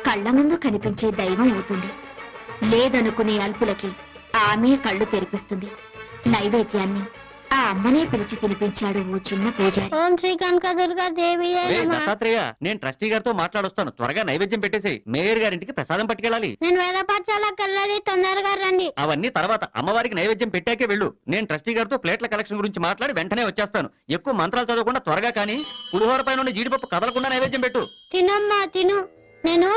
కళ్ళ ముందు కనిపించే దైవం అవుతుంది. లేదనుకునే అల్పులకి ఆమె కళ్ళు తెరిపిస్తుంది. నైవేద్యాన్ని ఆ అమ్మనే పిలిచి తినిపించాడు ఓ చిన్న పూజారి. ఓం శ్రీ కనకదుర్గా దేవి దత్తాత్రేయ, నేను ట్రస్టీ గారితో మాట్లాడొస్తాను. త్వరగా నైవేద్యం పెట్టేసి మేయర్ గారింటికి ప్రసాదం పట్టుకెళ్ళాలి. నేను వేద పాఠశాలకు వెళ్ళాలి, తొందరగా రండి. అవన్నీ తర్వాత, అమ్మవారికి నైవేద్యం పెట్టాకే వెళ్ళు. నేను ట్రస్టీ గారితో ప్లేట్ల కలెక్షన్ గురించి మాట్లాడి వెంటనే వచ్చేస్తాను. ఎక్కువ మంత్రాలు చదవకుండా త్వరగా కానీ పులిహోర పైన జీడిపప్పు కదలకుండా నైవేద్యం పెట్టు. తినమ్మా తిను. నేను